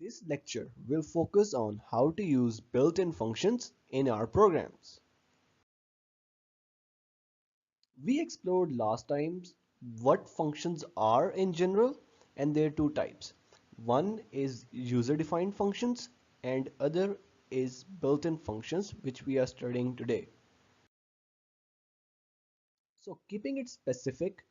This lecture will focus on how to use built-in functions in our programs. We explored last times what functions are in general, and there are two types. One is user-defined functions and other is built-in functions, which we are studying today. So keeping it specific,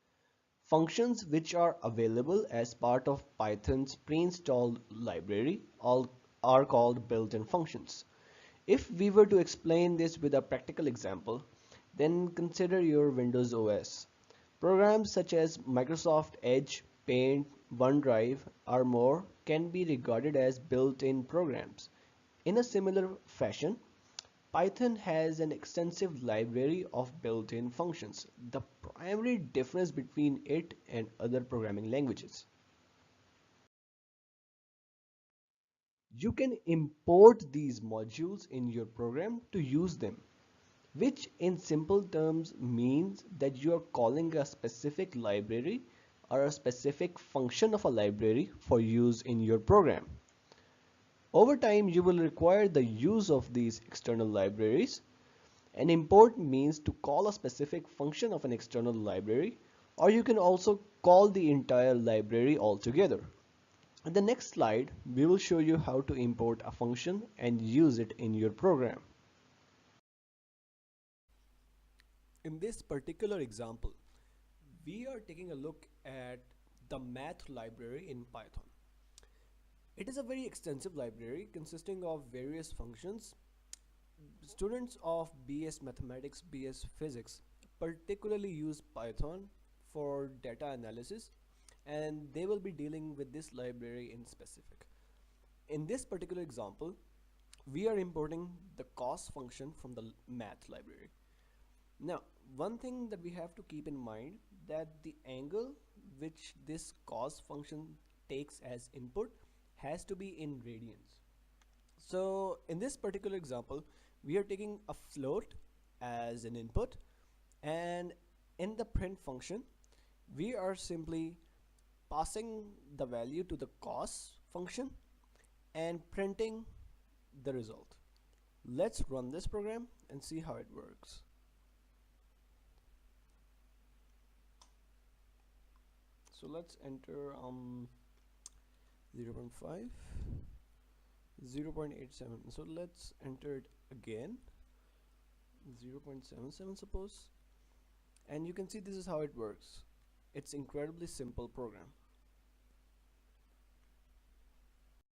functions which are available as part of Python's pre-installed library are called built-in functions. If we were to explain this with a practical example, then consider your Windows OS. Programs such as Microsoft Edge, Paint, OneDrive, or more can be regarded as built-in programs. In a similar fashion, Python has an extensive library of built-in functions, the primary difference between it and other programming languages. You can import these modules in your program to use them, which in simple terms means that you are calling a specific library or a specific function of a library for use in your program. Over time, you will require the use of these external libraries. An import means to call a specific function of an external library, or you can also call the entire library altogether. In the next slide, we will show you how to import a function and use it in your program. In this particular example, we are taking a look at the math library in Python. It is a very extensive library consisting of various functions. Students of BS Mathematics, BS Physics particularly use Python for data analysis, and they will be dealing with this library in specific. In this particular example, we are importing the cos function from the math library. Now, one thing that we have to keep in mind that the angle which this cos function takes as input has to be in radians. So in this particular example, we are taking a float as an input, and in the print function, we are simply passing the value to the cos function and printing the result. Let's run this program and see how it works. So let's enter 0.5, 0.87. So let's enter it again, 0.77 suppose, and you can see this is how it works. It's incredibly simple program.